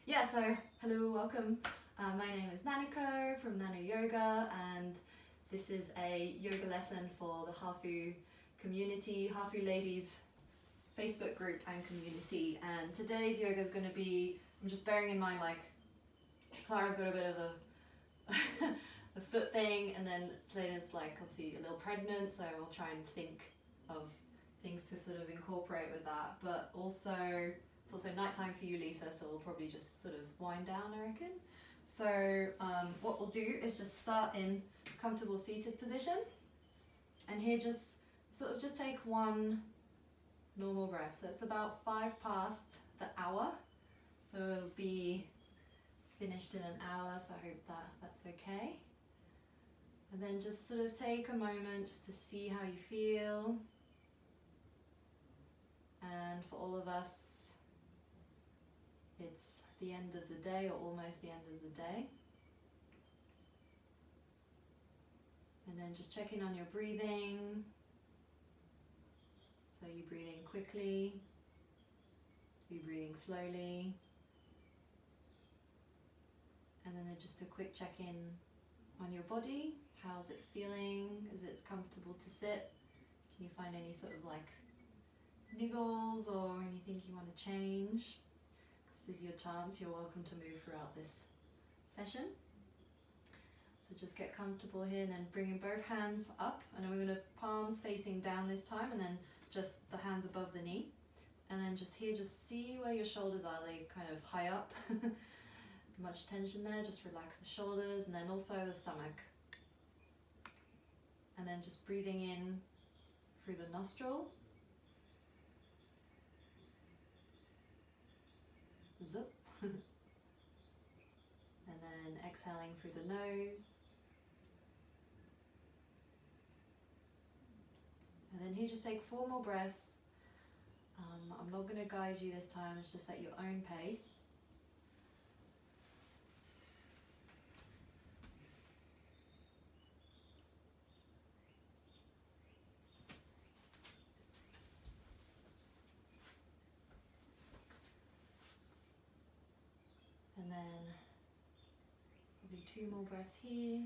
Yeah, so hello, welcome. My name is Nanako from Nano Yoga, and this is a yoga lesson for the Hafu community, Hafu Ladies Facebook group and community. And today's yoga is going to be, I'm just bearing in mind, like, Clara's got a bit of a a foot thing, and then Selena's like obviously a little pregnant, so I'll try and think of things to sort of incorporate with that. But also, it's also nighttime for you, Lisa, so we'll probably just sort of wind down, I reckon. So what we'll do is just start in comfortable seated position, and here just sort of just take one normal breath. So it's about 5 past the hour, so it'll be finished in an hour, so I hope that that's okay. And then just sort of take a moment just to see how you feel. And for all of us, it's the end of the day, or almost the end of the day. And then just check in on your breathing. So you breathing quickly, you breathing slowly. And then just a quick check-in on your body. How's it feeling? Is it comfortable to sit? Can you find any sort of like niggles or anything you want to change? This is your chance. You're welcome to move throughout this session. So just get comfortable here, and then bringing both hands up, and then we're going to palms facing down this time, and then just the hands above the knee. And then just here, just see where your shoulders are. They kind of high up. Much tension there, just relax the shoulders, and then also the stomach. And then just breathing in through the nostril. Zup. And then exhaling through the nose. And then here, just take 4 more breaths. I'm not going to guide you this time, it's just at your own pace. And then probably 2 more breaths here.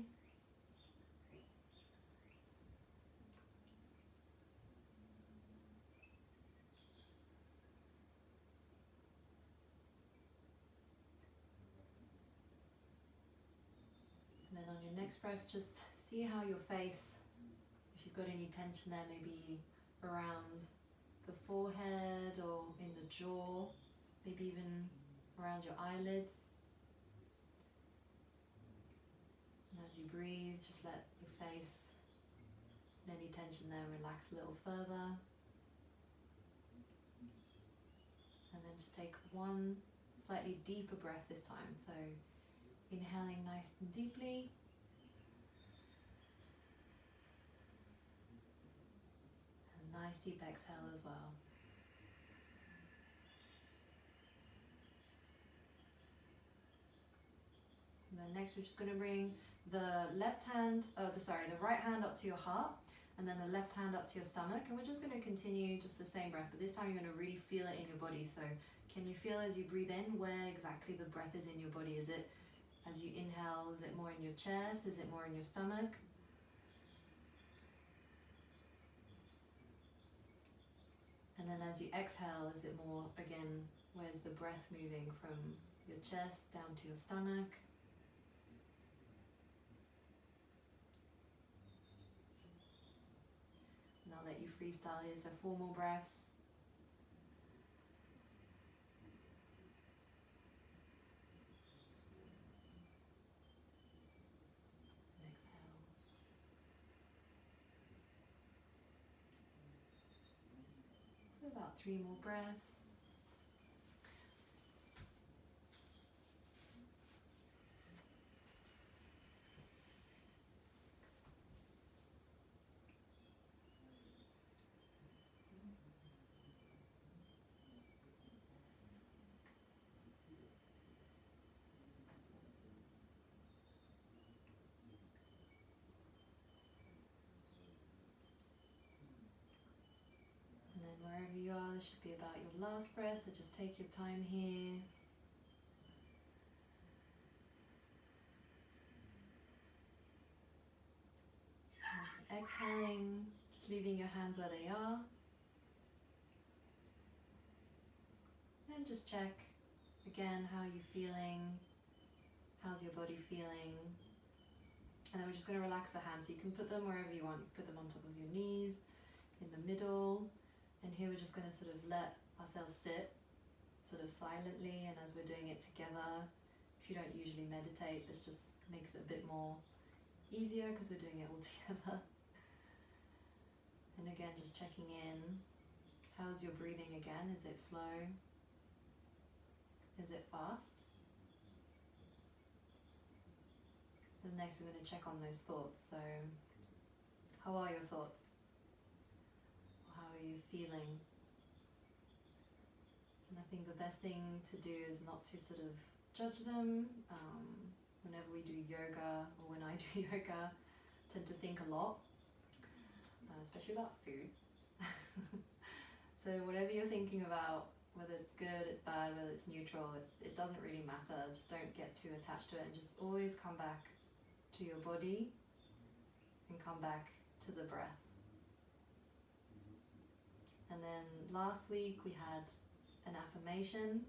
And then on your next breath, just see how your face, if you've got any tension there, maybe around the forehead or in the jaw, maybe even around your eyelids. And as you breathe, just let your face and any tension there relax a little further. And then just take 1 slightly deeper breath this time. So inhaling nice and deeply. And nice deep exhale as well. And then next we're just going to bring the right hand up to your heart, and then the left hand up to your stomach, and we're just going to continue just the same breath, but this time you're going to really feel it in your body. So can you feel as you breathe in where exactly the breath is in your body? Is it as you inhale, is it more in your chest? Is it more in your stomach? And then as you exhale, is it more, again, where's the breath moving from your chest down to your stomach? And I'll let you freestyle here, so 4 more breaths. And exhale. So about 3 more breaths. Wherever you are, this should be about your last breath, so just take your time here. exhaling, just leaving your hands where they are. And just check again how you're feeling, how's your body feeling. And then we're just going to relax the hands, so you can put them wherever you want. You can put them on top of your knees, in the middle, and here we're just going to sort of let ourselves sit sort of silently, and as we're doing it together. If you don't usually meditate, this just makes it a bit more easier because we're doing it all together. And again, just checking in. How's your breathing again? Is it slow? Is it fast? Then next we're going to check on those thoughts. So how are your thoughts? How are you feeling? And I think the best thing to do is not to sort of judge them. Whenever we do yoga, or when I do yoga, I tend to think a lot, especially about food. So whatever you're thinking about, whether it's good, it's bad, whether it's neutral, it doesn't really matter. Just don't get too attached to it, and just always come back to your body and come back to the breath. And then last week we had an affirmation,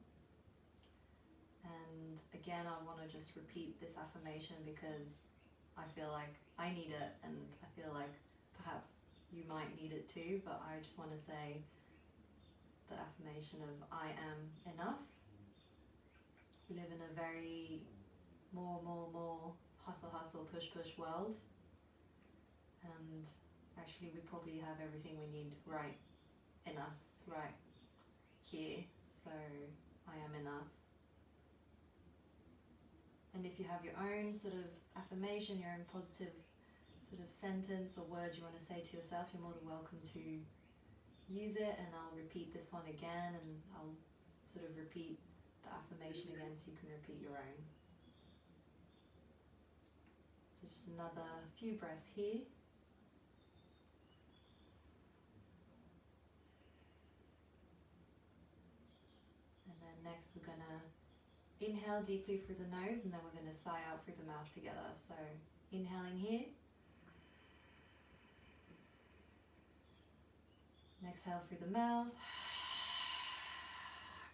and again I want to just repeat this affirmation because I feel like I need it, and I feel like perhaps you might need it too, but I just want to say the affirmation of I am enough. We live in a very more hustle, push world, and actually we probably have everything we need right in us, right here. So I am enough. And if you have your own sort of affirmation, your own positive sort of sentence or word you want to say to yourself, you're more than welcome to use it, and I'll repeat this one again, and I'll sort of repeat the affirmation again so you can repeat your own. So just another few breaths here. And then next we're going to inhale deeply through the nose, and then we're going to sigh out through the mouth together. So inhaling here. And exhale through the mouth.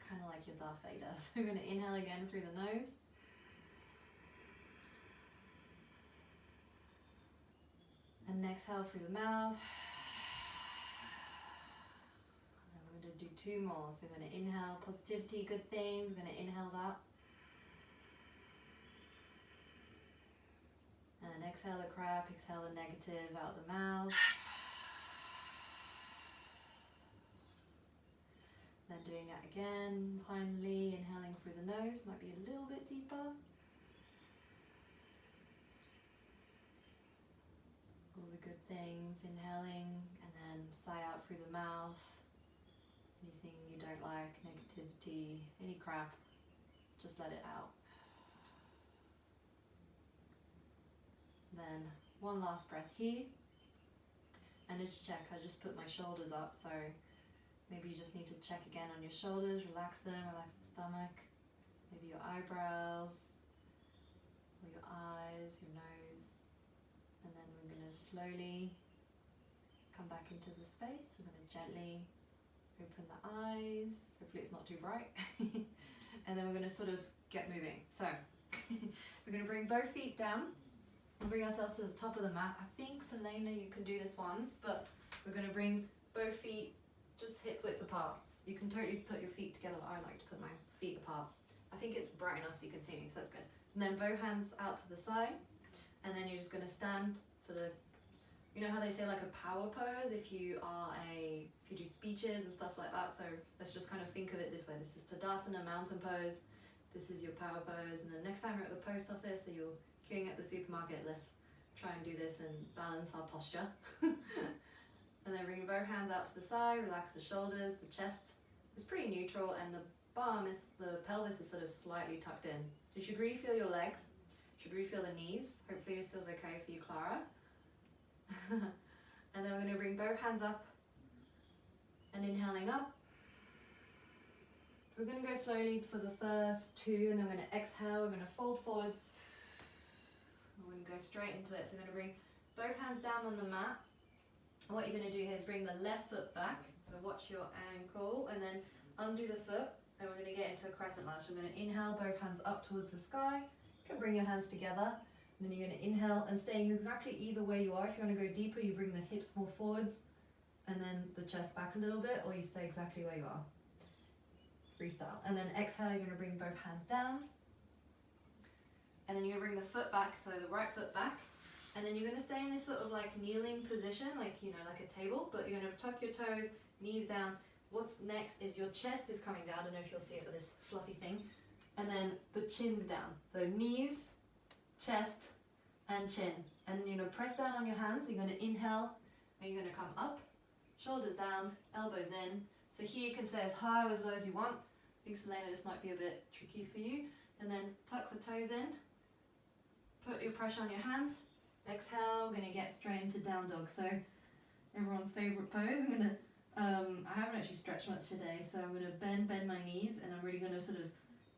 Kind of like your Darth Vader. So we're going to inhale again through the nose. And exhale through the mouth. And then we're going to do two more. So we're going to inhale positivity, good things. We're going to inhale that. And then exhale the crap, exhale the negative out the mouth. Then doing that again, finally inhaling through the nose, might be a little bit deeper. All the good things, inhaling, and then sigh out through the mouth. Anything you don't like, negativity, any crap, just let it out. Then one last breath here, and just check, I just put my shoulders up, so maybe you just need to check again on your shoulders, relax them, relax the stomach, maybe your eyebrows, or your eyes, your nose, and then we're going to slowly come back into the space. We're going to gently open the eyes, hopefully it's not too bright, and then we're going to sort of get moving. So we're going to bring both feet down and bring ourselves to the top of the mat. I think, Selena, you can do this one, but we're going to bring both feet just hip width apart. You can totally put your feet together. I like to put my feet apart. I think it's bright enough so you can see me, so that's good. And then both hands out to the side, and then you're just going to stand sort of, you know how they say like a power pose if you do speeches and stuff like that. So let's just kind of think of it this way. This is Tadasana, mountain pose. This is your power pose, and then next time you're at the post office or you're queuing at the supermarket, let's try and do this and balance our posture. And then bring both hands out to the side, relax the shoulders, the chest is pretty neutral, and the pelvis is sort of slightly tucked in. So you should really feel your legs, you should really feel the knees. Hopefully this feels okay for you, Clara. And then we're going to bring both hands up and inhaling up. So we're going to go slowly for the first two, and then we're going to exhale, we're going to fold forwards. We're going to go straight into it. So we're going to bring both hands down on the mat, And what you're going to do here is bring the left foot back, so watch your ankle, and then undo the foot, and we're going to get into a crescent march. I'm going to inhale, both hands up towards the sky. You can bring your hands together, and then you're going to inhale, and staying exactly either way you are. If you want to go deeper, you bring the hips more forwards, and then the chest back a little bit, or you stay exactly where you are. It's freestyle. And then exhale, you're going to bring both hands down, and then you're going to bring the foot back, so the right foot back. And then you're going to stay in this sort of like kneeling position, like, you know, like a table, but you're going to tuck your toes, knees down. What's next is your chest is coming down. I don't know if you'll see it with this fluffy thing. And then the chin's down. So knees, chest, and chin. And then you're going to press down on your hands. You're going to inhale, and you're going to come up, shoulders down, elbows in. So here you can stay as high or as low as you want. I think, Selena, this might be a bit tricky for you. And then tuck the toes in, put your pressure on your hands. Exhale, we're going to get straight into down dog. So everyone's favorite pose. I'm going to, I haven't actually stretched much today, so I'm going to bend my knees, and I'm really going to sort of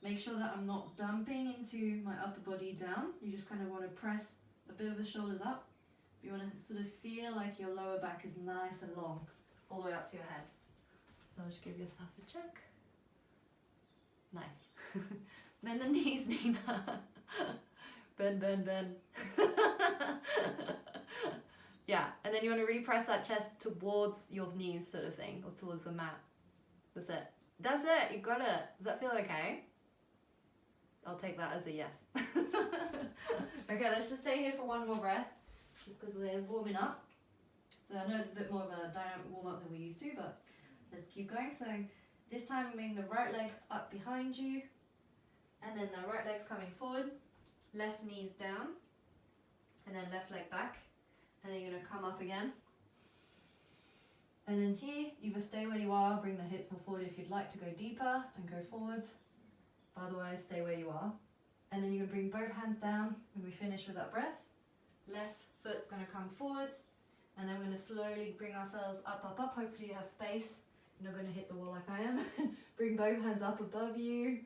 make sure that I'm not dumping into my upper body down. You just kind of want to press a bit of the shoulders up. You want to sort of feel like your lower back is nice and long, all the way up to your head. So I'll just give yourself a check. Nice. Bend the knees, Nina. Bend, bend, bend. Yeah, and then you want to really press that chest towards your knees, sort of thing, or towards the mat. That's it. That's it, you got it. Does that feel okay? I'll take that as a yes. Okay, let's just stay here for one more breath, just because we're warming up. So I know it's a bit more of a dynamic warm-up than we used to, but let's keep going. So this time I'm bringing the right leg up behind you, and then the right leg's coming forward, left knee's down, and then left leg back, and then you're going to come up again. And then here, either stay where you are, bring the hips more forward if you'd like to go deeper and go forwards, but otherwise stay where you are. And then you're going to bring both hands down when we finish with that breath. Left foot's going to come forwards, and then we're going to slowly bring ourselves up, up, up. Hopefully you have space. You're not going to hit the wall like I am. Bring both hands up above you,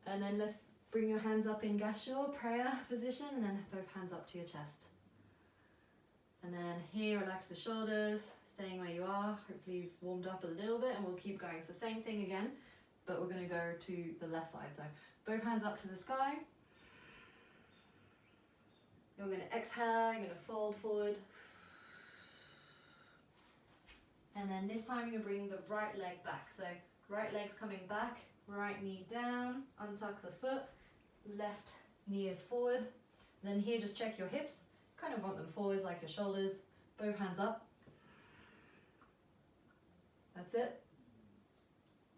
and then let's bring your hands up in Gashur, prayer position, and then both hands up to your chest. And then here, relax the shoulders, staying where you are. Hopefully you've warmed up a little bit, and we'll keep going. So same thing again, but we're going to go to the left side. So both hands up to the sky. You're going to exhale, you're going to fold forward. And then this time you're going to bring the right leg back. So right leg's coming back, right knee down, untuck the foot, left knee is forward. And then here, just check your hips. Kind of want them forwards like your shoulders. Both hands up. That's it.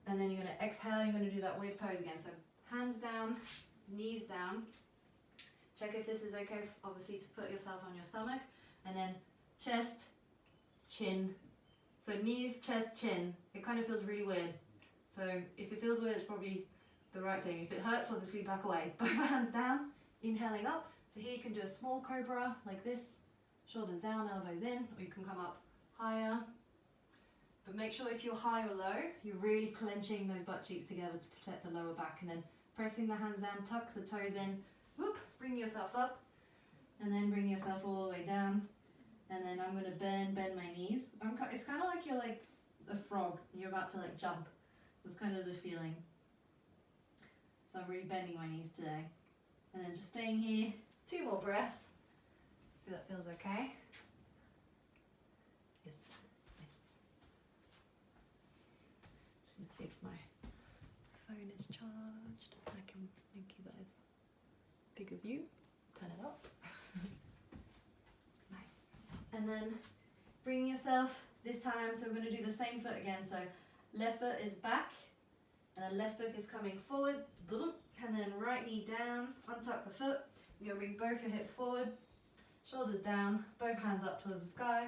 And then you're going to exhale, you're going to do that weird pose again. So hands down, knees down. Check if this is okay, obviously, to put yourself on your stomach. And then chest, chin. So knees, chest, chin. It kind of feels really weird. So if it feels weird, it's probably the right thing. If it hurts, obviously back away. Both hands down, inhaling up. So here you can do a small cobra like this. Shoulders down, elbows in, or you can come up higher. But make sure if you're high or low, you're really clenching those butt cheeks together to protect the lower back, and then pressing the hands down, tuck the toes in, whoop, bring yourself up, and then bring yourself all the way down. And then I'm going to bend my knees. It's kind of like you're like a frog, and you're about to like jump. That's kind of the feeling. So I'm really bending my knees today. And then just staying here, 2 more breaths. If that feels okay. Yes. Let's see if my phone is charged. I can make you guys bigger view. Turn it up. Nice. And then bring yourself this time. So we're going to do the same foot again. So left foot is back, and then left foot is coming forward. And then right knee down, untuck the foot. You're going to bring both your hips forward, shoulders down, both hands up towards the sky.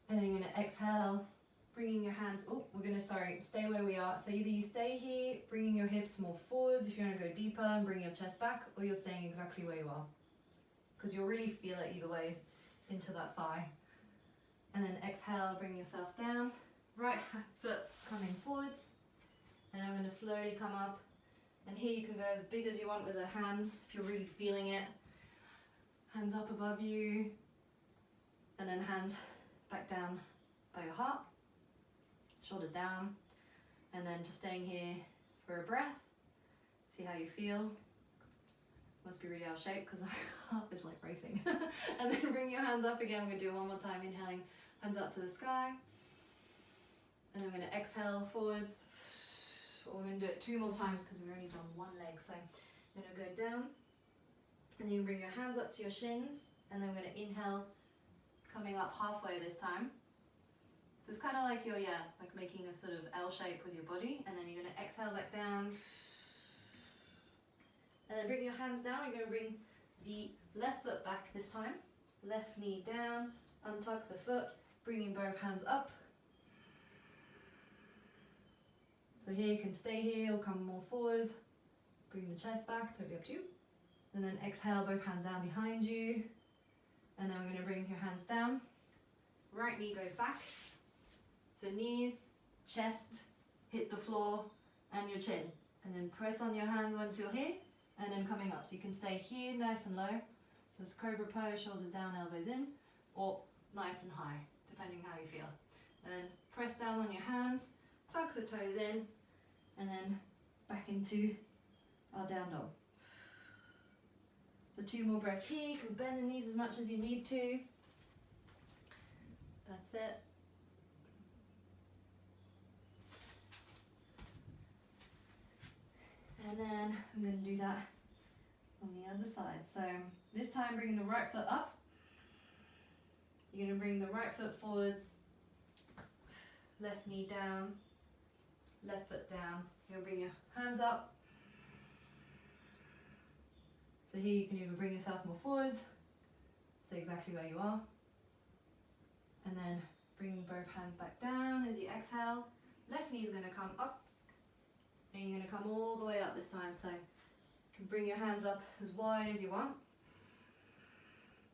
And then you're going to exhale, bringing your hands, we're going to, stay where we are. So either you stay here, bringing your hips more forwards if you want to go deeper and bring your chest back, or you're staying exactly where you are. Because you'll really feel it either ways into that thigh. And then exhale, bring yourself down. Right foot is coming forwards. And then we're going to slowly come up. And here you can go as big as you want with the hands if you're really feeling it. Hands up above you. And then hands back down by your heart, shoulders down, and then just staying here for a breath. See how you feel. Must be really out of shape because my heart is like racing. And then bring your hands up again. We're gonna do it one more time, inhaling, hands up to the sky. And then we're gonna exhale forwards. We're gonna do it 2 more times because we've only done 1 leg. So you're gonna go down, and then you bring your hands up to your shins, and then we're gonna inhale, coming up halfway this time. So it's kind of like you're, like making a sort of L shape with your body, and then you're gonna exhale back down. And then bring your hands down. You're gonna bring the left foot back this time. Left knee down, untuck the foot, bringing both hands up. So here you can stay here or come more forwards. Bring the chest back, totally up to you. And then exhale, both hands down behind you. And then we're gonna bring your hands down. Right knee goes back. So knees, chest, hit the floor, and your chin. And then press on your hands once you're here, and then coming up. So you can stay here nice and low. So it's Cobra Pose, shoulders down, elbows in, or nice and high, depending how you feel. And then press down on your hands, tuck the toes in, and then back into our down dog. So 2 more breaths here. You can bend the knees as much as you need to. That's it. And then I'm going to do that on the other side. So this time bringing the right foot up. You're going to bring the right foot forwards, left knee down, left foot down. You're going to bring your hands up. So here you can either bring yourself more forwards, stay exactly where you are, and then bring both hands back down as you exhale. Left knee is going to come up, and you're going to come all the way up this time. So you can bring your hands up as wide as you want.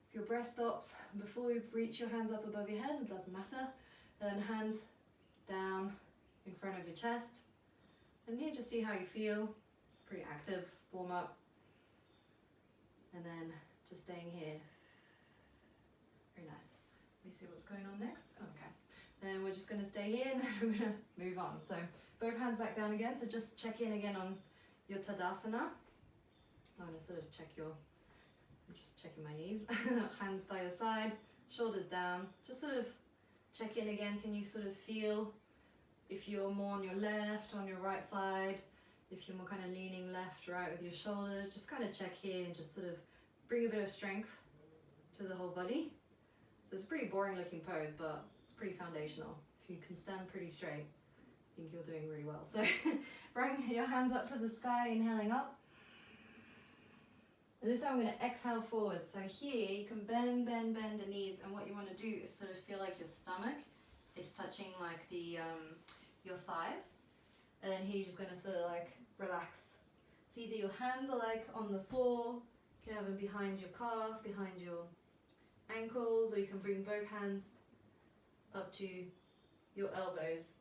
If your breath stops before you reach your hands up above your head, it doesn't matter. Then hands down in front of your chest. And here just see how you feel. Pretty active, warm up. And then just staying here. Very nice. Let me see what's going on next. Okay. Then we're just going to stay here, and then we're going to move on. So both hands back down again. So just check in again on your Tadasana. I'm going to sort of check your, I'm just checking my knees. Hands by your side, shoulders down. Just sort of check in again. Can you sort of feel if you're more on your left, on your right side? If you're more kind of leaning left, right with your shoulders, just kind of check here and just sort of bring a bit of strength to the whole body. So it's a pretty boring looking pose, but it's pretty foundational. If you can stand pretty straight, I think you're doing really well. So bring your hands up to the sky, inhaling up. And this time I'm going to exhale forward. So here you can bend the knees, and what you want to do is sort of feel like your stomach is touching like the your thighs. And then here you're just going to sort of like relax. See that your hands are like on the floor. You can have them behind your calf, behind your ankles, or you can bring both hands up to your elbows.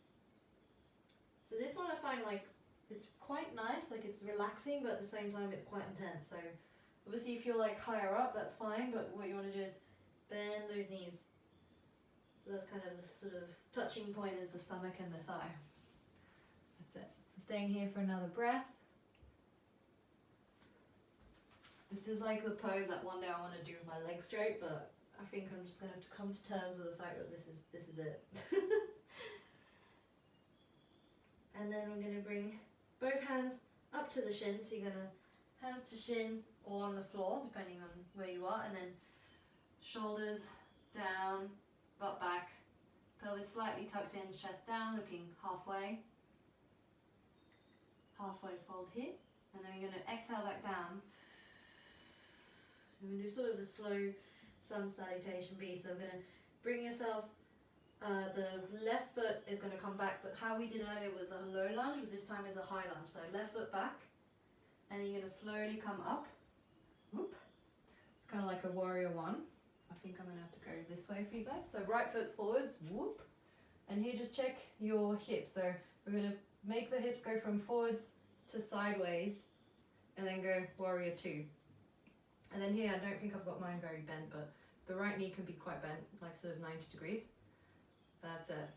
So this one I find like it's quite nice, like it's relaxing, but at the same time it's quite intense. So obviously if you're like higher up, that's fine, but what you want to do is bend those knees. So that's kind of the sort of touching point is the stomach and the thigh. That's it. So staying here for another breath. This is like the pose that one day I want to do with my legs straight, but I think I'm just going to have to come to terms with the fact that this is it. And then we're going to bring both hands up to the shins. So you're going to hands to shins or on the floor, depending on where you are, and then shoulders down, butt back, pelvis slightly tucked in, chest down, looking halfway. Halfway fold here, and then we're going to exhale back down. So we're going to do sort of a slow Sun Salutation B. So we're going to bring yourself, the left foot is going to come back, but how we did earlier was a low lunge, but this time is a high lunge. So left foot back, and then you're going to slowly come up. Whoop. It's kind of like a warrior one. I think I'm going to have to go this way for you guys. So right foot's forwards, whoop. And here just check your hips. So we're going to make the hips go from forwards to sideways, and then go warrior two. And then here, I don't think I've got mine very bent, but the right knee can be quite bent, like sort of 90 degrees. That's it.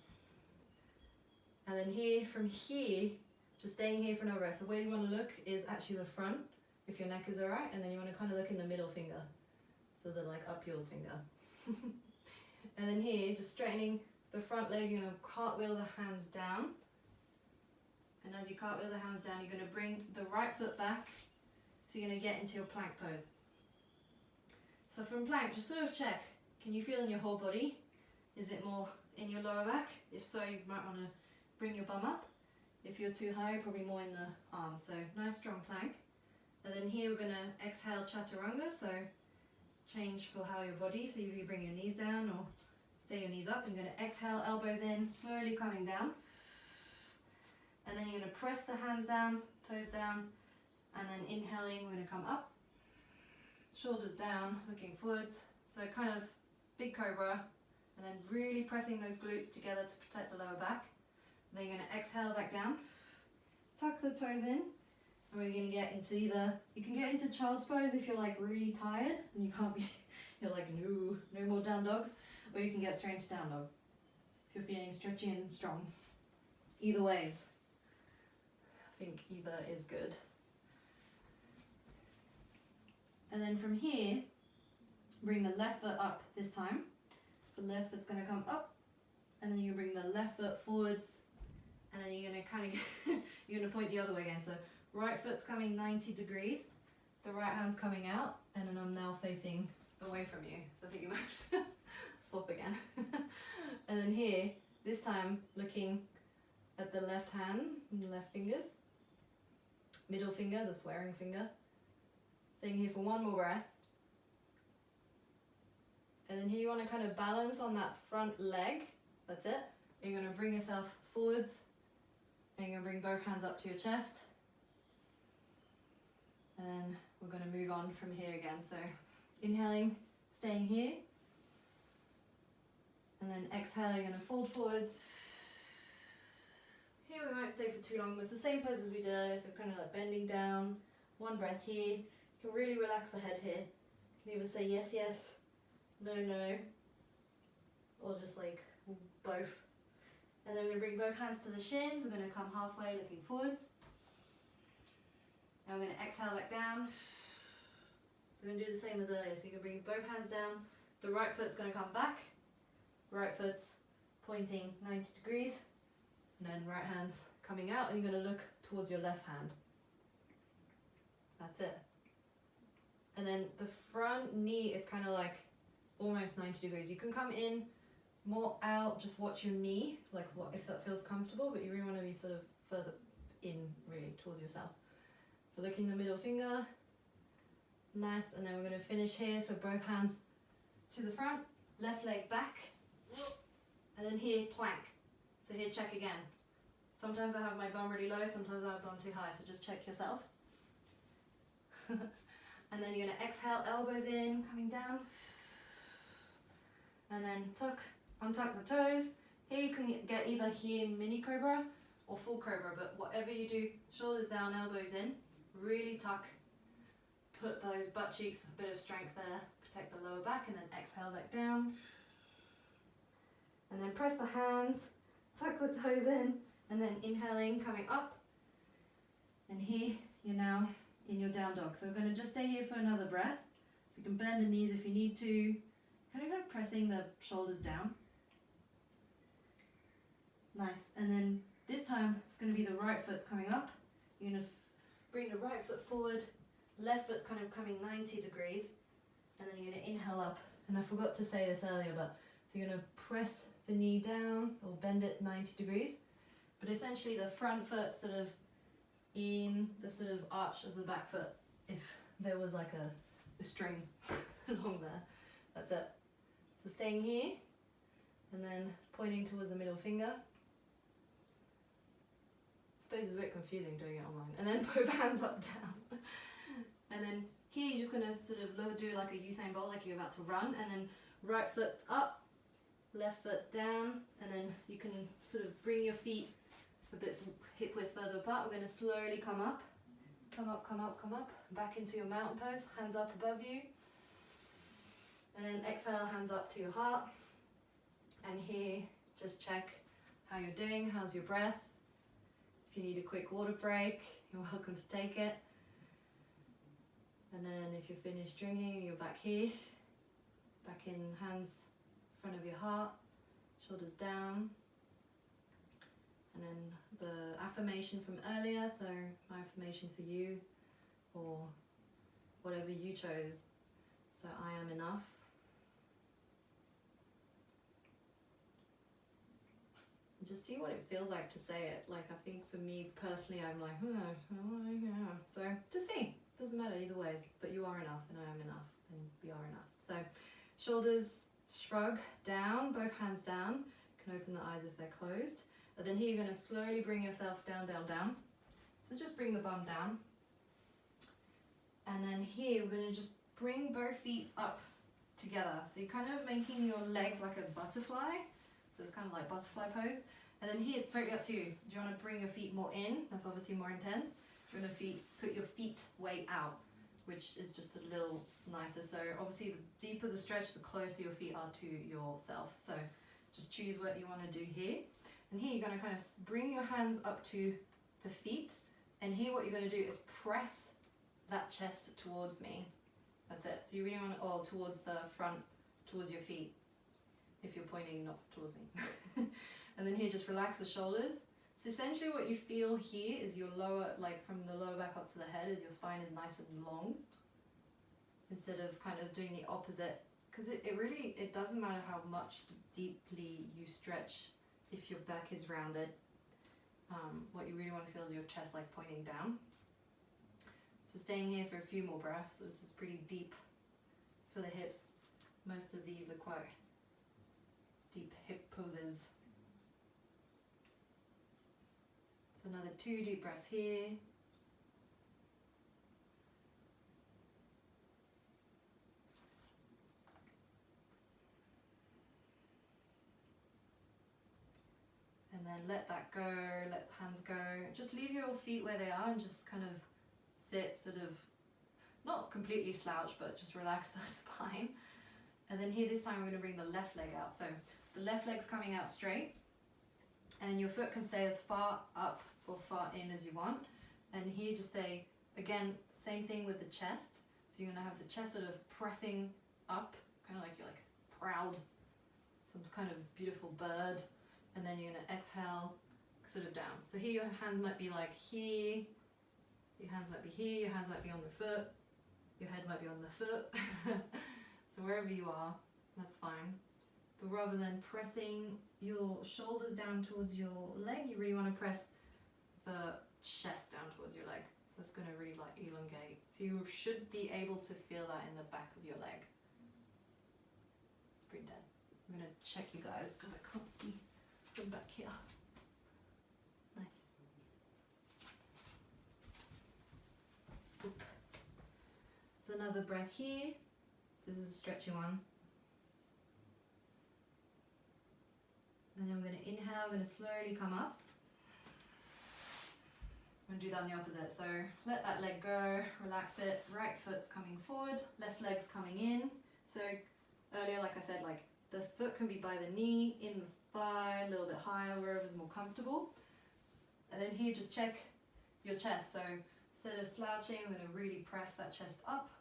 And then here, from here, just staying here for no rest. So where you want to look is actually the front, if your neck is alright, and then you want to kind of look in the middle finger. So the like up yours finger. And then here, just straightening the front leg, you're going to cartwheel the hands down. And as you cartwheel the hands down, you're going to bring the right foot back. So you're going to get into your plank pose. So from plank, just sort of check, can you feel in your whole body? Is it more in your lower back? If so, you might want to bring your bum up. If you're too high, probably more in the arms. So nice strong plank. And then here we're going to exhale chaturanga. So change for how your body. So you bring your knees down or stay your knees up. And you're going to exhale, elbows in, slowly coming down. And then you're going to press the hands down, toes down. And then inhaling, we're going to come up. Shoulders down, looking forwards. So kind of big cobra. And then really pressing those glutes together to protect the lower back. Then you're going to exhale back down, tuck the toes in, and we're going to get into either, you can get into child's pose if you're like really tired and you can't be, you're like no more down dogs, or you can get straight into down dog if you're feeling stretchy and strong. Either ways, I think either is good. And then from here, bring the left foot up this time. So left foot's going to come up, and then you bring the left foot forwards. And then you're going to kind of, you're going to point the other way again. So right foot's coming 90 degrees, the right hand's coming out, and then I'm now facing away from you. So I think you might have to stop again. And then here, this time looking at the left hand and the left fingers, middle finger, the swearing finger. Staying here for one more breath. And then here you want to kind of balance on that front leg. That's it. You're going to bring yourself forwards. And you're going to bring both hands up to your chest. And then we're going to move on from here again. So inhaling, staying here. And then exhale, you're going to fold forwards. Here we won't stay for too long. It's the same pose as we did earlier. So kind of like bending down. One breath here. You can really relax the head here. You can either say yes, yes, no, no. Or just like both. And then we're going to bring both hands to the shins. We're going to come halfway looking forwards. And we're going to exhale back down. So we're going to do the same as earlier. So you can bring both hands down. The right foot's going to come back. Right foot's pointing 90 degrees. And then right hand's coming out. And you're going to look towards your left hand. That's it. And then the front knee is kind of like almost 90 degrees. You can come in more out, just watch your knee, like what if that feels comfortable, but you really want to be sort of further in, really, towards yourself. So looking the middle finger, nice, and then we're going to finish here, so both hands to the front, left leg back, and then here, plank. So here, check again. Sometimes I have my bum really low, sometimes I have bum too high, so just check yourself. And then you're going to exhale, elbows in, coming down, and then tuck. Untuck the toes. Here you can get either here mini cobra or full cobra, but whatever you do, shoulders down, elbows in, really tuck, put those butt cheeks, a bit of strength there, protect the lower back, and then exhale back down. And then press the hands, tuck the toes in, and then inhaling, coming up. And here you're now in your down dog. So we're going to just stay here for another breath. So you can bend the knees if you need to. Kind of pressing the shoulders down. Nice. And then this time it's going to be the right foot's coming up. You're going to bring the right foot forward. Left foot's kind of coming 90 degrees. And then you're going to inhale up. And I forgot to say this earlier, but so you're going to press the knee down or bend it 90 degrees. But essentially the front foot sort of in the sort of arch of the back foot, if there was like a string along there. That's it. So staying here and then pointing towards the middle finger. I suppose it's a bit confusing doing it online. And then both hands up, down. And then here you're just going to sort of do like a Usain Bolt, like you're about to run. And then right foot up, left foot down. And then you can sort of bring your feet a bit hip width further apart. We're going to slowly come up. Come up, come up, come up. Back into your mountain pose. Hands up above you. And then exhale, hands up to your heart. And here, just check how you're doing, how's your breath. If you need a quick water break, you're welcome to take it. And then if you're finished drinking, you're back here. Back in hands in front of your heart, shoulders down. And then the affirmation from earlier, so my affirmation for you, or whatever you chose. So I am enough. And just see what it feels like to say it. Like, I think for me personally, I'm like, yeah. So just see, doesn't matter either ways, but you are enough and I am enough and we are enough. So shoulders shrug down, both hands down. You can open the eyes if they're closed. And then here you're going to slowly bring yourself down, down, down. So just bring the bum down. And then here we're going to just bring both feet up together. So you're kind of making your legs like a butterfly. So it's kind of like butterfly pose. And then here it's totally up to you. Do you want to bring your feet more in? That's obviously more intense. Do you want to put your feet way out, which is just a little nicer. So obviously the deeper the stretch, the closer your feet are to yourself. So just choose what you want to do here. And here you're going to kind of bring your hands up to the feet. And here what you're going to do is press that chest towards me. That's it. So you really want to, or towards the front, towards your feet. If you're pointing not towards me. And then here just relax the shoulders. So essentially what you feel here is your lower, like from the lower back up to the head, is your spine is nice and long. Instead of kind of doing the opposite. Because it doesn't matter how much deeply you stretch if your back is rounded. What you really want to feel is your chest like pointing down. So staying here for a few more breaths. So this is pretty deep for the hips. Most of these are quite deep hip poses. So another 2 deep breaths here. And then let that go, let the hands go. Just leave your feet where they are and just kind of sit, sort of, not completely slouch, but just relax the spine. And then here this time we're going to bring the left leg out. So the left leg's coming out straight. And your foot can stay as far up or far in as you want. And here just stay, again, same thing with the chest. So you're going to have the chest sort of pressing up, kind of like you're like proud, some kind of beautiful bird. And then you're going to exhale, sort of down. So here your hands might be like here, your hands might be here, your hands might be on the foot, your head might be on the foot. So wherever you are, that's fine. But rather than pressing your shoulders down towards your leg, you really want to press the chest down towards your leg. So it's going to really like elongate. So you should be able to feel that in the back of your leg. It's pretty dead. I'm going to check you guys because I can't see from back here. Nice. Oop. So another breath here. This is a stretchy one. And then we're going to inhale, we're going to slowly come up. I'm going to do that on the opposite. So let that leg go, relax it. Right foot's coming forward, left leg's coming in. So earlier, like I said, like the foot can be by the knee, in the thigh, a little bit higher, wherever's more comfortable. And then here, just check your chest. So instead of slouching, we're going to really press that chest up.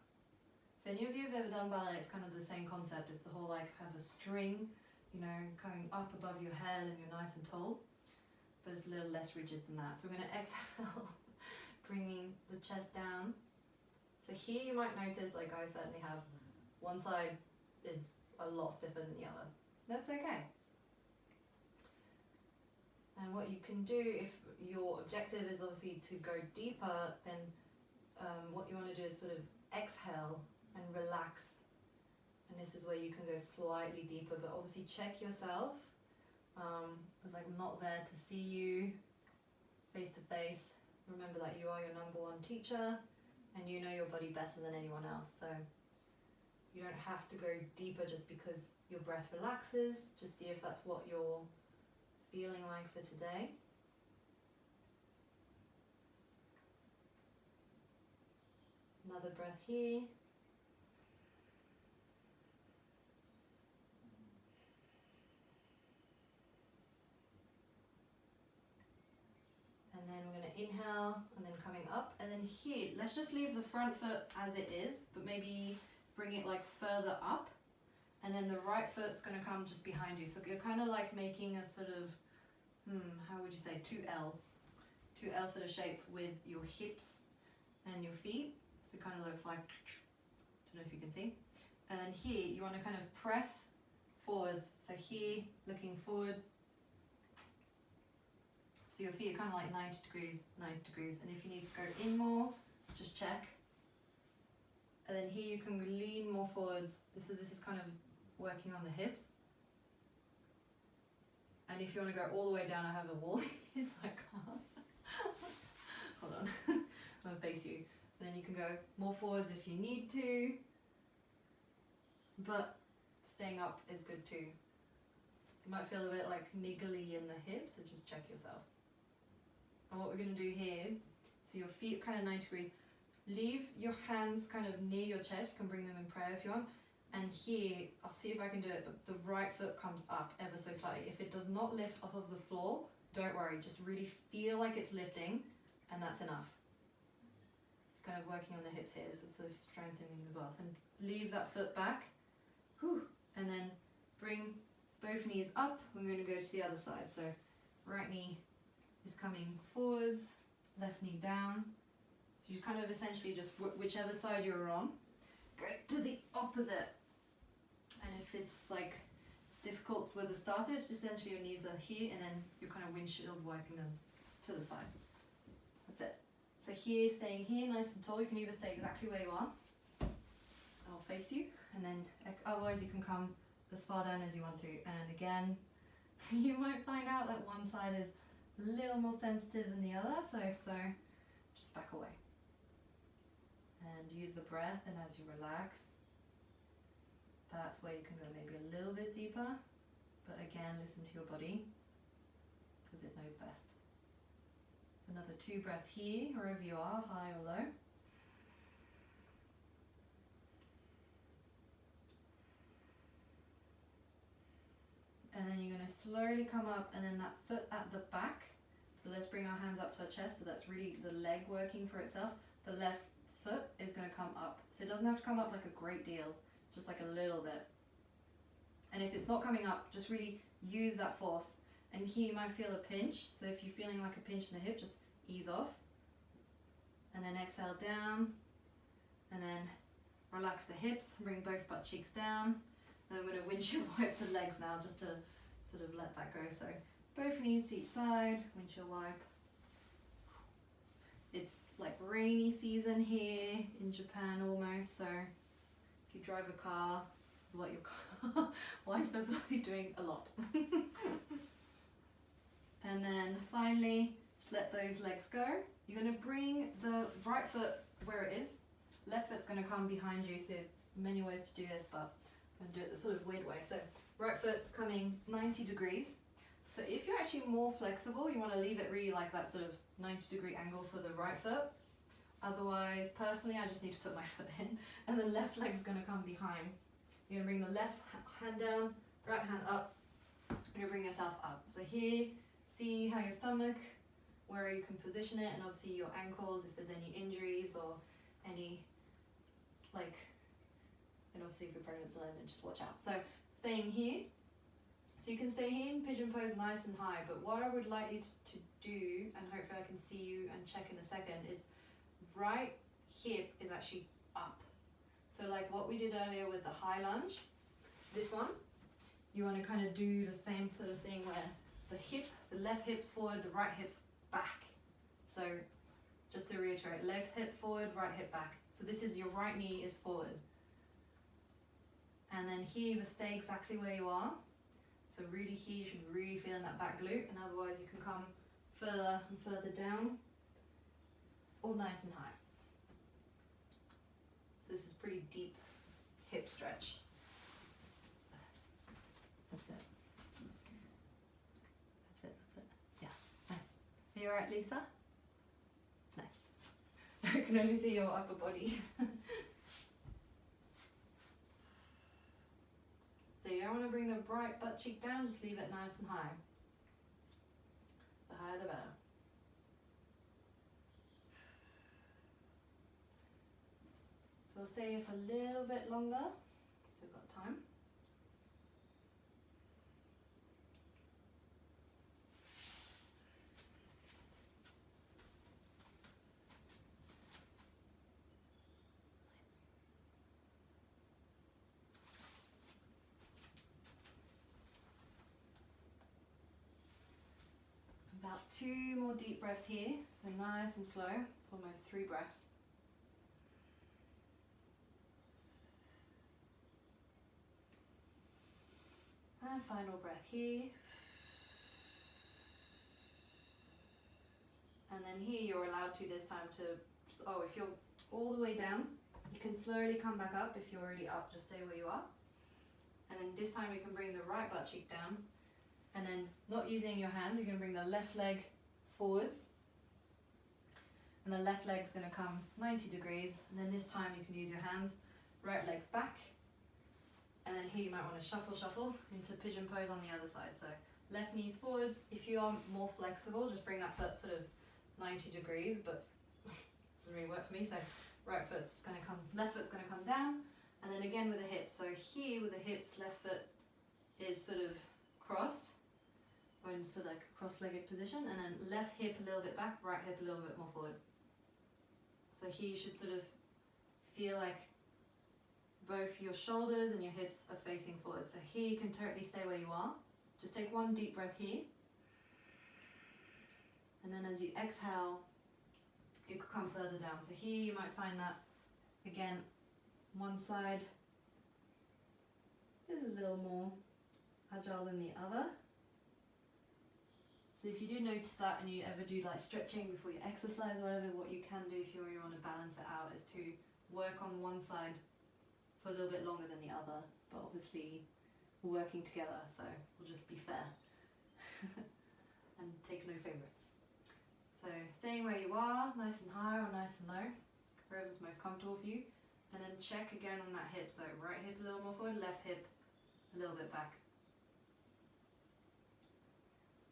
If any of you have ever done ballet, it's kind of the same concept. It's the whole like have a string, you know, going up above your head and you're nice and tall. But it's a little less rigid than that. So we're going to exhale, bringing the chest down. So here you might notice, like I certainly have, one side is a lot stiffer than the other. That's okay. And what you can do, if your objective is obviously to go deeper, then what you want to do is sort of exhale and relax. And this is where you can go slightly deeper, but obviously check yourself. Because I'm not there to see you face to face. Remember that you are your #1 teacher and you know your body better than anyone else. So you don't have to go deeper just because your breath relaxes. Just see if that's what you're feeling like for today. Another breath here. inhale and then coming up, and then here, let's just leave the front foot as it is, but maybe bring it like further up, and then the right foot's gonna come just behind you. So you're kind of like making a sort of, how would you say, 2L sort of shape with your hips and your feet. So it kind of looks like, don't know if you can see. And then here, you want to kind of press forwards. So here, looking forwards. So your feet are kind of like 90 degrees. And if you need to go in more, just check. And then here you can lean more forwards. So this is kind of working on the hips. And if you want to go all the way down, I have a wall. It's like, hold on, I'm gonna face you. Then you can go more forwards if you need to, but staying up is good too. So you might feel a bit like niggly in the hips, so just check yourself. And what we're gonna do here, so your feet kind of 90 degrees, leave your hands kind of near your chest. You can bring them in prayer if you want. And here, I'll see if I can do it, but the right foot comes up ever so slightly. If it does not lift off of the floor, don't worry, just really feel like it's lifting, and that's enough. It's kind of working on the hips here, so it's strengthening as well. So leave that foot back, and then bring both knees up. We're going to go to the other side. So right knee is coming forwards, left knee down. So you kind of essentially just, whichever side you're on, go to the opposite. And if it's like difficult with the starters, essentially your knees are here, and then you're kind of windshield wiping them to the side. That's it. So here, staying here, nice and tall. You can either stay exactly where you are. I'll face you, and then otherwise you can come as far down as you want to. And again, you might find out that one side is a little more sensitive than the other. So if so, just back away. And use the breath, and as you relax, that's where you can go maybe a little bit deeper, but again, listen to your body, because it knows best. Another 2 breaths here, wherever you are, high or low. And then you're going to slowly come up, and then that foot at the back. So let's bring our hands up to our chest, so that's really the leg working for itself. The left foot is going to come up. So it doesn't have to come up like a great deal, just like a little bit. And if it's not coming up, just really use that force. And here you might feel a pinch. So if you're feeling like a pinch in the hip, just ease off. And then exhale down. And then relax the hips, bring both butt cheeks down. Then I'm going to windshield wipe the legs now, just to sort of let that go. So both knees to each side, windshield wipe. It's like rainy season here in Japan almost, so if you drive a car, this is what your car wipers will be doing a lot. And then finally, just let those legs go. You're going to bring the right foot where it is. Left foot's going to come behind you, so there's many ways to do this, but I'm going to do it the sort of weird way. So right foot's coming 90 degrees. So if you're actually more flexible, you want to leave it really like that sort of 90-degree angle for the right foot. Otherwise, personally, I just need to put my foot in, and the left leg's going to come behind. You're going to bring the left hand down, right hand up, and you bring yourself up. So here, see how your stomach, where you can position it, and obviously your ankles, if there's any injuries or any, like, and obviously if you're pregnant, then just watch out. So staying here. So you can stay here in Pigeon Pose nice and high, but what I would like you to do, and hopefully I can see you and check in a second, is right hip is actually up. So like what we did earlier with the high lunge, this one, you want to kind of do the same sort of thing where the left hip's forward, the right hip's back. So just to reiterate, left hip forward, right hip back. So this is your right knee is forward. And then here you stay exactly where you are. So really here, you should really feel in that back glute, and otherwise you can come further and further down, or nice and high. So this is pretty deep hip stretch. That's it. That's it. Yeah, nice. Are you alright, Lisa? Nice. I can only see your upper body. So you don't want to bring the right butt cheek down, just leave it nice and high. The higher the better. So we'll stay here for a little bit longer, so we've got time. About 2 more deep breaths here, so nice and slow. It's almost 3 breaths. And final breath here. And then here you're allowed to this time to, if you're all the way down, you can slowly come back up. If you're already up, just stay where you are. And then this time you can bring the right butt cheek down. And then not using your hands, you're going to bring the left leg forwards. And the left leg's going to come 90 degrees. And then this time you can use your hands, right leg's back. And then here you might want to shuffle into pigeon pose on the other side. So left knees forwards. If you are more flexible, just bring that foot sort of 90 degrees, but it doesn't really work for me. So right foot's going to come, left foot's going to come down. And then again with the hips. So here with the hips, left foot is sort of crossed, or in sort of like a cross-legged position. And then left hip a little bit back, right hip a little bit more forward. So here you should sort of feel like both your shoulders and your hips are facing forward. So here you can totally stay where you are. Just take 1 deep breath here. And then as you exhale, you could come further down. So here you might find that, again, one side is a little more agile than the other. So if you do notice that and you ever do like stretching before you exercise or whatever, what you can do if you really want to balance it out is to work on one side for a little bit longer than the other, but obviously we're working together, so we'll just be fair and take no favourites. So staying where you are, nice and high or nice and low, wherever's most comfortable for you, and then check again on that hip. So right hip a little more forward, left hip a little bit back.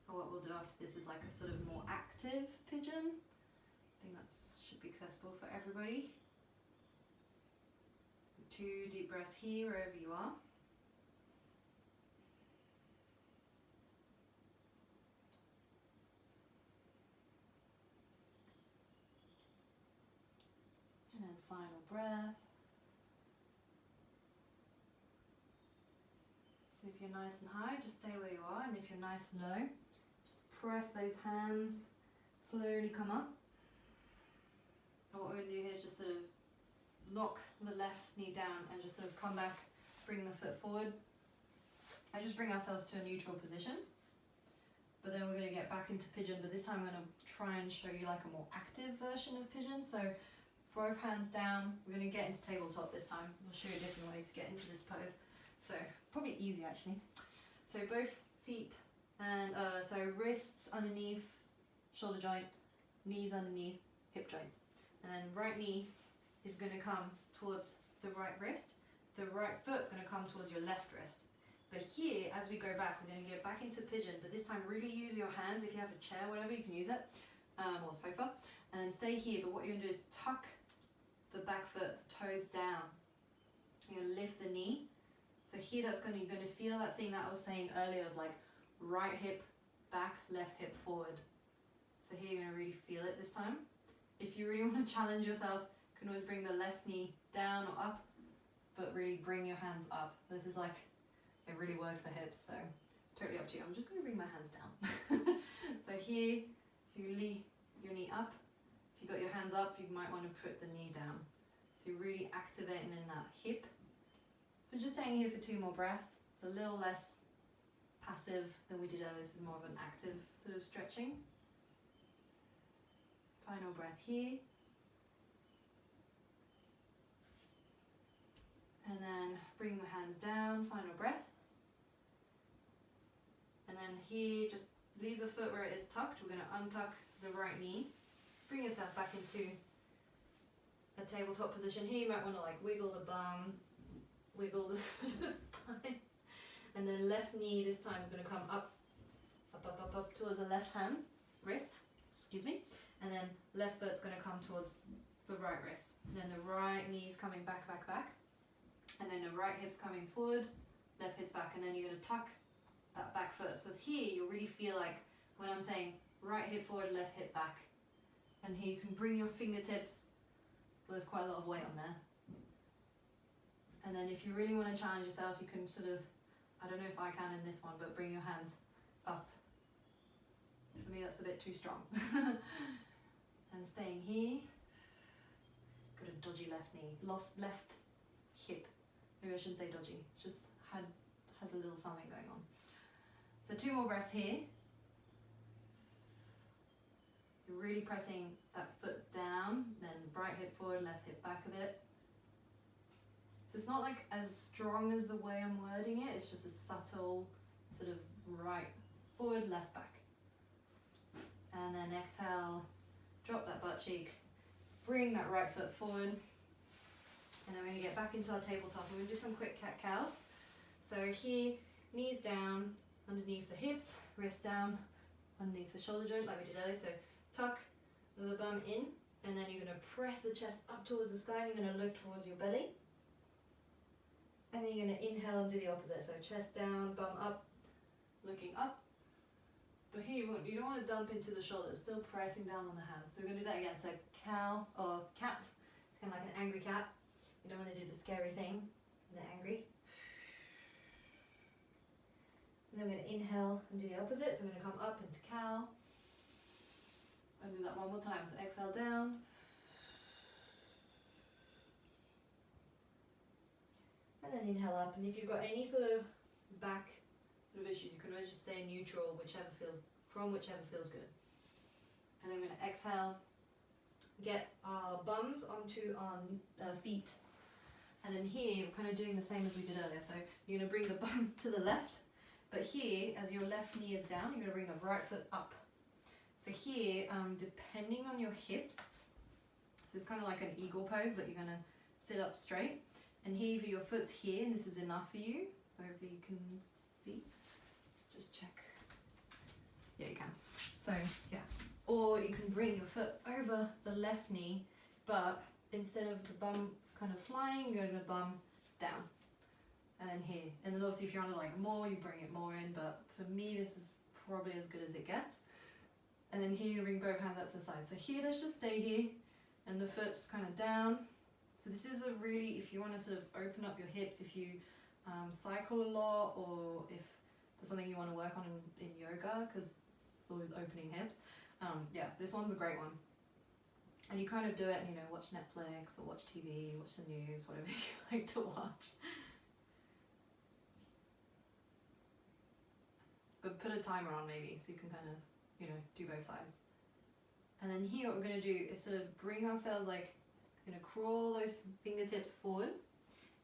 And what we'll do after this is like a sort of more active pigeon. I think that should be accessible for everybody. 2 deep breaths here, wherever you are. And then final breath. So if you're nice and high, just stay where you are. And if you're nice and low, just press those hands, slowly come up. And what we're going to do here is just sort of lock the left knee down and just sort of come back, bring the foot forward. I just bring ourselves to a neutral position, but then we're going to get back into pigeon, but this time I'm going to try and show you like a more active version of pigeon. So both hands down, we're going to get into tabletop this time. I'll show you a different way to get into this pose. So probably easy actually. So both feet and so wrists underneath shoulder joint, knees underneath hip joints, and then right knee is going to come towards the right wrist. The right foot's going to come towards your left wrist. But here, as we go back, we're going to get back into pigeon, but this time really use your hands. If you have a chair, whatever, you can use it, or sofa, and then stay here. But what you're going to do is tuck the back foot, toes down. You're going to lift the knee. So here you're going to feel that thing that I was saying earlier of like right hip back, left hip forward. So here you're going to really feel it this time. If you really want to challenge yourself, you can always bring the left knee down or up, but really bring your hands up. This is like, it really works the hips, so totally up to you. I'm just going to bring my hands down. So here, if you lean your knee up, if you got your hands up, you might want to put the knee down. So you're really activating in that hip. So just staying here for 2 more breaths. It's a little less passive than we did earlier. This is more of an active sort of stretching. Final breath here. And then bring the hands down, final breath. And then here, just leave the foot where it is tucked. We're going to untuck the right knee. Bring yourself back into a tabletop position. Here you might want to like wiggle the bum, wiggle the sort of spine. And then left knee this time is going to come up towards the left hand, wrist, excuse me. And then left foot's going to come towards the right wrist. And then the right knee's coming back, back, back. And then the right hip's coming forward, left hip's back. And then you're going to tuck that back foot. So here you'll really feel like when I'm saying right hip forward, left hip back. And here you can bring your fingertips. Well, there's quite a lot of weight on there. And then if you really want to challenge yourself, you can sort of, I don't know if I can in this one, but bring your hands up. For me, that's a bit too strong. And staying here. Got a dodgy left knee, left hip. Maybe I shouldn't say dodgy. It's just has a little something going on. So 2 more breaths here. You're really pressing that foot down, then right hip forward, left hip back a bit. So it's not like as strong as the way I'm wording it, it's just a subtle sort of right forward, left back. And then exhale, drop that butt cheek, bring that right foot forward. And then we're going to get back into our tabletop. We're going to do some quick cat-cows. So here, knees down, underneath the hips, wrist down, underneath the shoulder joint like we did earlier. So tuck the bum in, and then you're going to press the chest up towards the sky, and you're going to look towards your belly. And then you're going to inhale and do the opposite. So chest down, bum up, looking up. But here you don't want to dump into the shoulders, still pressing down on the hands. So we're going to do that again. So cow or cat, it's kind of like an angry cat. You don't want to do the scary thing when they're angry. And then we're going to inhale and do the opposite. So we're going to come up into cow. I'll do that one more time. So exhale down. And then inhale up. And if you've got any sort of back sort of issues, you can always just stay neutral, whichever feels good. And then we're going to exhale. Get our bums onto our feet. And then here, we're kind of doing the same as we did earlier. So you're going to bring the bum to the left. But here, as your left knee is down, you're going to bring the right foot up. So here, depending on your hips, so it's kind of like an eagle pose, but you're going to sit up straight. And here, for your foot's here, and this is enough for you. So hopefully you can see. Just check. Yeah, you can. So, yeah. Or you can bring your foot over the left knee, but instead of the bum kind of flying, go to the bum down. And then here. And then obviously if you want to like more, you bring it more in, but for me this is probably as good as it gets. And then here you bring both hands out to the side. So here, let's just stay here, and the foot's kind of down. So this is a really, if you want to sort of open up your hips, if you cycle a lot, or if there's something you want to work on in yoga, because it's always opening hips. Yeah, this one's a great one. And you kind of do it, you know, watch Netflix or watch TV, watch the news, whatever you like to watch. But put a timer on maybe, so you can kind of, you know, do both sides. And then here what we're going to do is sort of bring ourselves, like, going to crawl those fingertips forward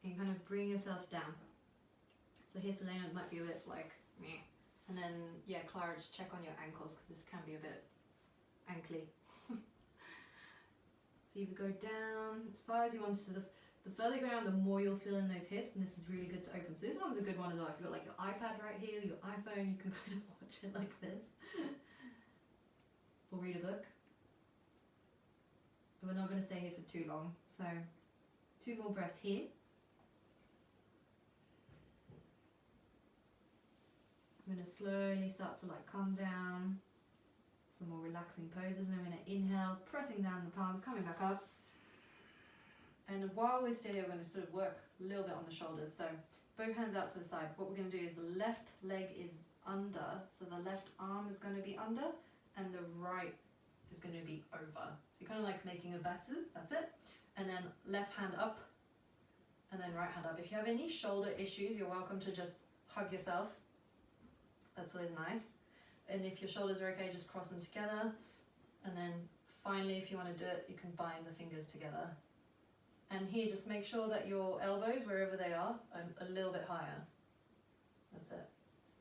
and kind of bring yourself down. So here, Selena, it might be a bit like, meh. And then, yeah, Clara, just check on your ankles, because this can be a bit ankly. So you go down as far as you want. So the further you go down, the more you'll feel in those hips, and this is really good to open. So this one's a good one as well. If you've got like your iPad right here, your iPhone, you can kind of watch it like this. Or read a book. But we're not going to stay here for too long. So 2 more breaths here. I'm going to slowly start to like calm down. Some more relaxing poses, and then we're going to inhale, pressing down the palms, coming back up. And while we're still here, we're going to sort of work a little bit on the shoulders. So both hands out to the side. What we're going to do is the left leg is under, so the left arm is going to be under, and the right is going to be over. So you're kind of like making a batsu, that's it. And then left hand up, and then right hand up. If you have any shoulder issues, you're welcome to just hug yourself. That's always nice. And if your shoulders are okay, just cross them together. And then finally, if you want to do it, you can bind the fingers together. And here, just make sure that your elbows, wherever they are a little bit higher. That's it.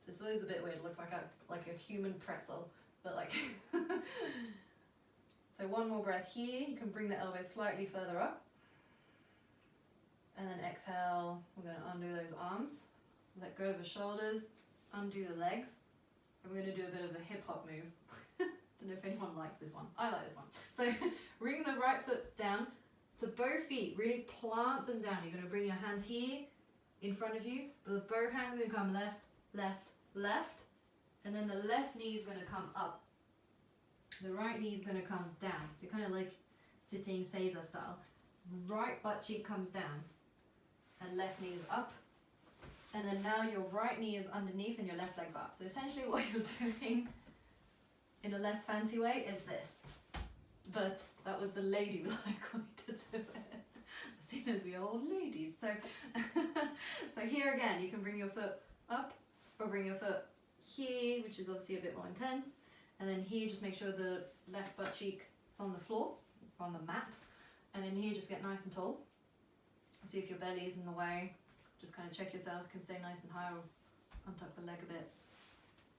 So it's always a bit weird. It looks like a human pretzel, but like. So 1 more breath here. You can bring the elbows slightly further up. And then exhale. We're going to undo those arms. Let go of the shoulders. Undo the legs. And we're going to do a bit of a hip hop move. Don't know if anyone likes this one. I like this one. So bring the right foot down. So both feet, really plant them down. You're going to bring your hands here in front of you, but both hands are going to come left, left, left, and then the left knee is going to come up. The right knee is going to come down. So kind of like sitting Seiza style. Right butt cheek comes down, and left knee is up. And then now your right knee is underneath and your left leg's up. So essentially what you're doing in a less fancy way is this. But that was the ladylike way to do it. Seen as the old ladies. So, so here again, you can bring your foot up or bring your foot here, which is obviously a bit more intense. And then here, just make sure the left butt cheek is on the floor, on the mat. And then here, just get nice and tall. See if your belly is in the way. Just kind of check yourself, you can stay nice and high or untuck the leg a bit.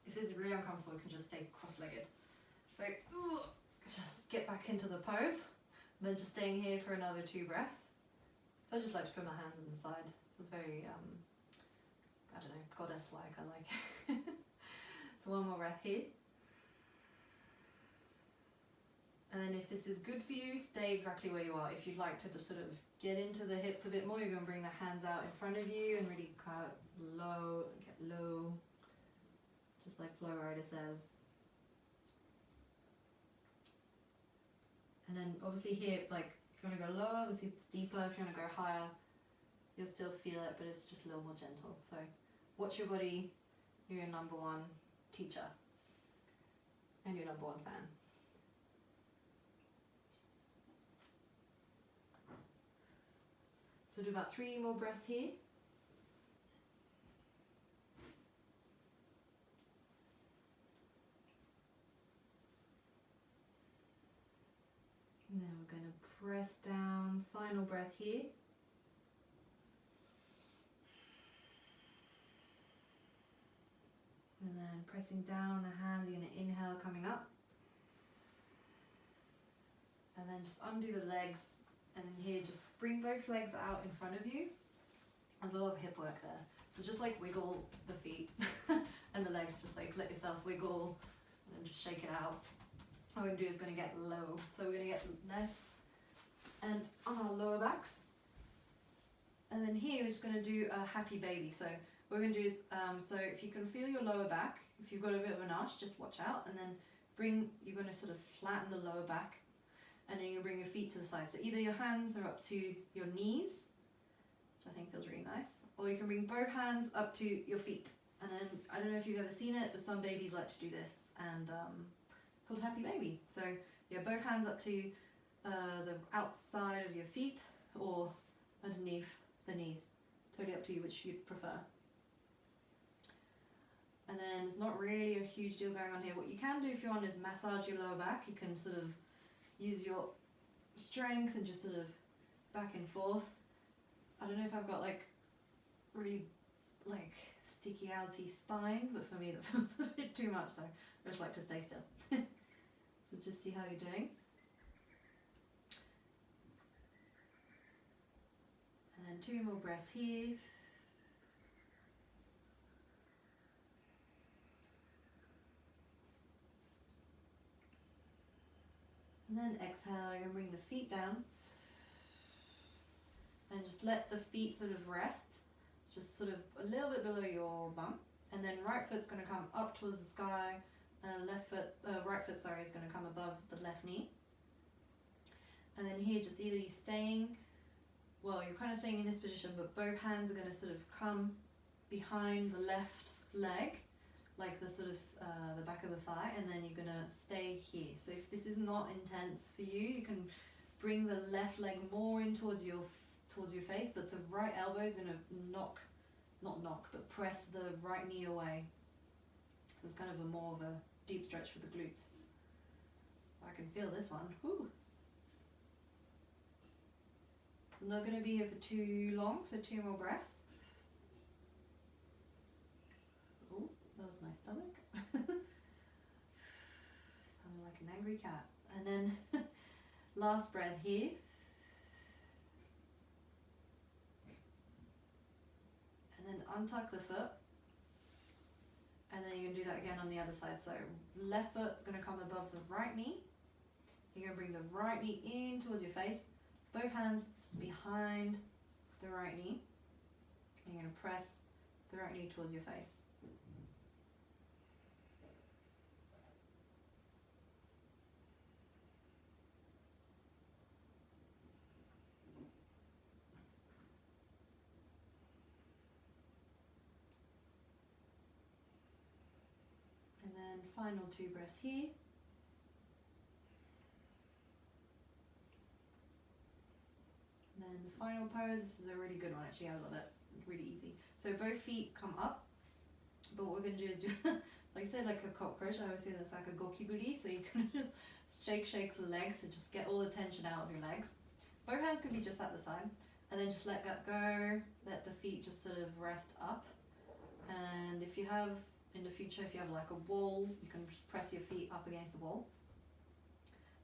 If it's really uncomfortable, you can just stay cross-legged. So, just get back into the pose. And then just staying here for another 2 breaths. So I just like to put my hands on the side. It's very, I don't know, goddess-like, I like it. So one more breath here. And then if this is good for you, stay exactly where you are. If you'd like to just sort of get into the hips a bit more, you're going to bring the hands out in front of you and really cut low, get low, just like Flow Rider says. And then obviously here, like if you want to go lower, obviously it's deeper. If you want to go higher, you'll still feel it, but it's just a little more gentle. So watch your body, you're your number 1 teacher and your number 1 fan. So do about 3 more breaths here. And then we're going to press down, final breath here. And then pressing down the hands, you're going to inhale coming up. And then just undo the legs. And then here, just bring both legs out in front of you. There's a lot of hip work there. So just like wiggle the feet and the legs, just like let yourself wiggle and then just shake it out. What we're going to do is going to get low. So we're going to get nice and on our lower backs. And then here, we're just going to do a happy baby. So what we're going to do is, so if you can feel your lower back, if you've got a bit of an arch, just watch out. And then you're going to sort of flatten the lower back. And then you bring your feet to the side. So either your hands are up to your knees, which I think feels really nice, or you can bring both hands up to your feet. And then, I don't know if you've ever seen it, but some babies like to do this, and called Happy Baby. So yeah, both hands up to the outside of your feet, or underneath the knees. Totally up to you which you'd prefer. And then there's not really a huge deal going on here. What you can do if you want is massage your lower back. You can sort of use your strength and just sort of back and forth. I don't know if I've got like really like sticky outy spine, but for me that feels a bit too much, so I just like to stay still. So just see how you're doing. And then 2 more breaths here. And then exhale, you're going to bring the feet down and just let the feet sort of rest, just sort of a little bit below your bum. And then right foot's going to come up towards the sky, and right foot, sorry, is going to come above the left knee. And then here, just either you're staying, well, you're kind of staying in this position, but both hands are going to sort of come behind the left leg, like the sort of the back of the thigh, and then you're gonna stay here. So if this is not intense for you, you can bring the left leg more in towards your face, but the right elbow is gonna but press the right knee away. There's kind of a more of a deep stretch for the glutes. I can feel this one. Woo. I'm not gonna be here for too long, so 2 more breaths. That was my stomach. Sounded like an angry cat. And then last breath here. And then untuck the foot. And then you're going to do that again on the other side. So left foot's going to come above the right knee. You're going to bring the right knee in towards your face. Both hands just behind the right knee. And you're going to press the right knee towards your face. And then final 2 breaths here. And then the final pose, this is a really good one actually, I love it, it's really easy. So both feet come up, but what we're going to do is do, like I said, like a cockroach, I always say that's like a gokiburi, so you can just shake the legs, so just get all the tension out of your legs. Both hands can be just at the side, and then just let that go, let the feet just sort of rest up. And if you have, in the future, if you have like a wall, you can just press your feet up against the wall.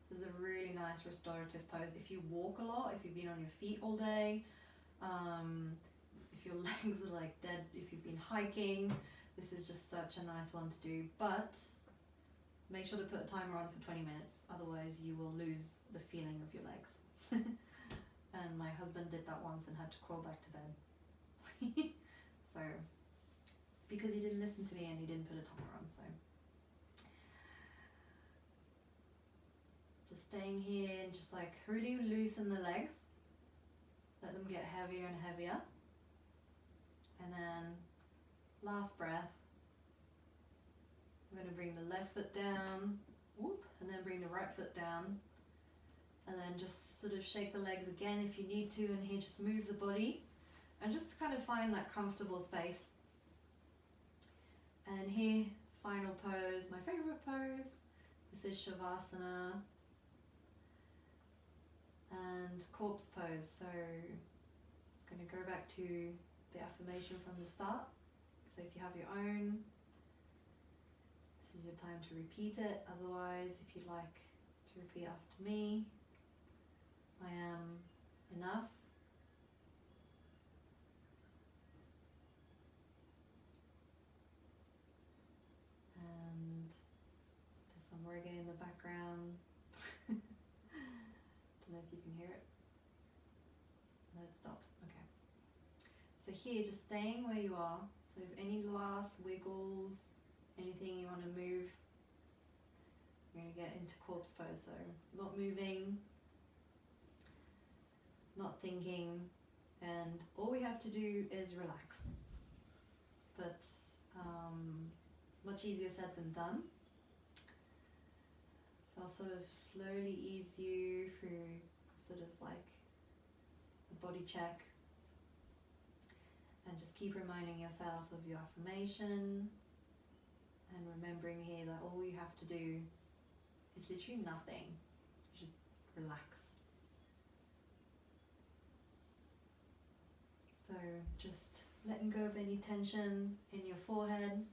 This is a really nice restorative pose. If you walk a lot, if you've been on your feet all day, if your legs are like dead, if you've been hiking, this is just such a nice one to do. But make sure to put a timer on for 20 minutes, otherwise you will lose the feeling of your legs. And my husband did that once and had to crawl back to bed. So, because he didn't listen to me and he didn't put a timer on, so. Just staying here and just like really loosen the legs. Let them get heavier and heavier. And then last breath, I'm going to bring the left foot down, whoop, and then bring the right foot down. And then just sort of shake the legs again if you need to, and here just move the body. And just kind of find that comfortable space. And here, final pose, my favorite pose. This is Shavasana and corpse pose. So I'm going to go back to the affirmation from the start. So if you have your own, this is your time to repeat it. Otherwise, if you'd like to repeat after me, I am enough. And there's some reggae in the background. Don't know if you can hear it. No, it stopped. Okay. So here, just staying where you are. So if any last wiggles, anything you want to move, you're going to get into corpse pose. So not moving, not thinking, and all we have to do is relax. But much easier said than done. So I'll sort of slowly ease you through sort of like a body check, and just keep reminding yourself of your affirmation, and remembering here that all you have to do is literally nothing, just relax. So just letting go of any tension in your forehead.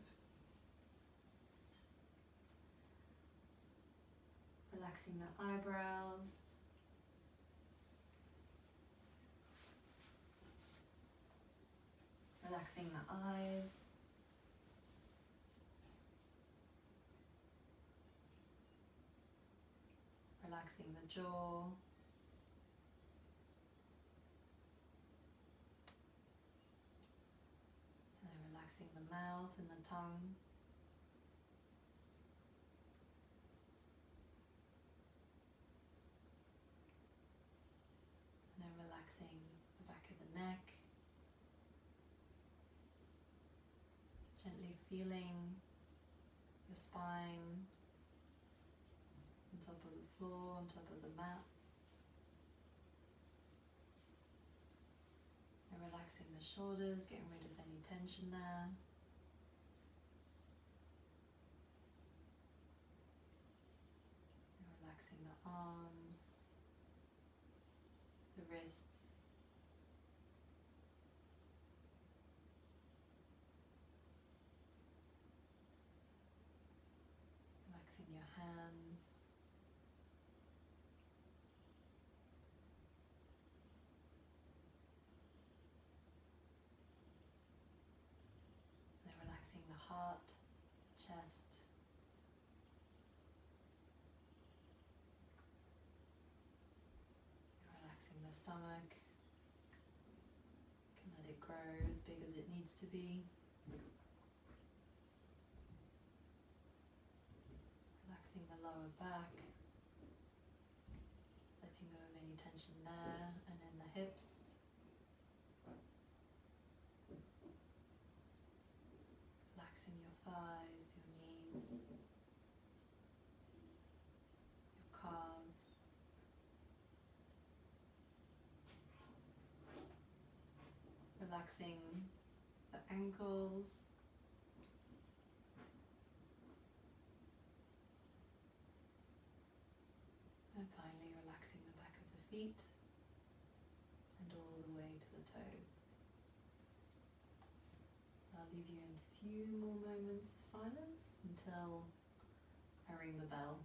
Relaxing the eyebrows. Relaxing the eyes. Relaxing the jaw. Relaxing the mouth and the tongue. And then relaxing the back of the neck. Gently feeling your spine on top of the floor, on top of the mat. And relaxing the shoulders, getting rid of any tension there. And relaxing the arms, the wrists. Relaxing your hands. The heart, chest, stomach. You can let it grow as big as it needs to be. Relaxing the lower back. Letting go of any tension there and in the hips. Relaxing your thighs, your knees, your calves. Relaxing the ankles. And finally relaxing the back of the feet and all the way to the toes. So I'll leave you in a few more moments of silence until I ring the bell.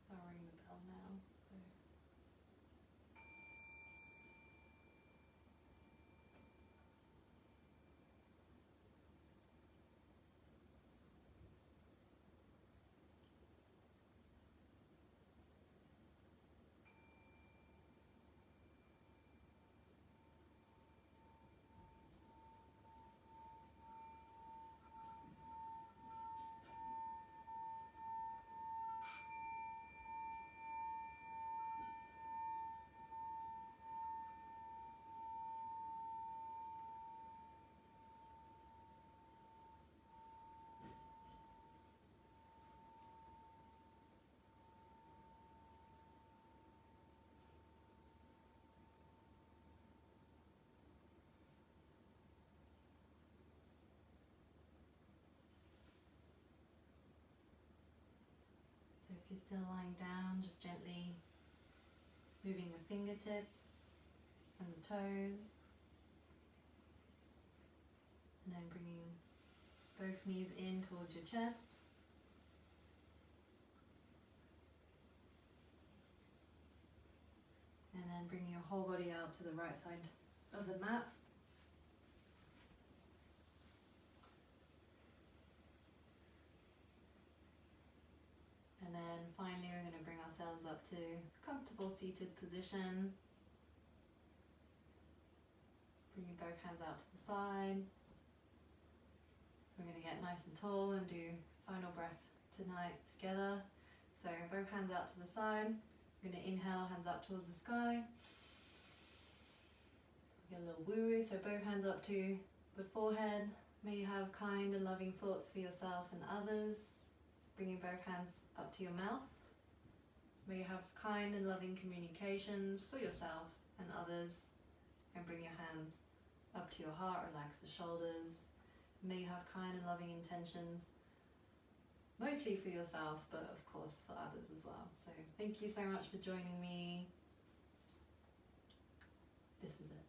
So I'll ring the bell now. So if you're still lying down, just gently moving the fingertips and the toes, and then bringing both knees in towards your chest. And then bringing your whole body out to the right side of the mat. And then finally we're going to bring ourselves up to a comfortable seated position. Bringing both hands out to the side. We're going to get nice and tall and do final breath tonight together. So both hands out to the side. We're going to inhale, hands up towards the sky. Get a little woo-woo, so both hands up to the forehead. May you have kind and loving thoughts for yourself and others. Bringing both hands up to your mouth. May you have kind and loving communications for yourself and others. And bring your hands up to your heart, relax the shoulders. May you have kind and loving intentions, mostly for yourself, but of course for others as well. So thank you so much for joining me. This is it.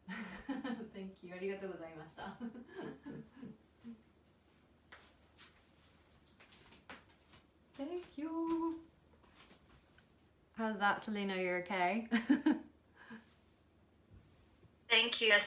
Thank you. ありがとうございました。Thank you. How's that, Selena? You're okay? Thank you.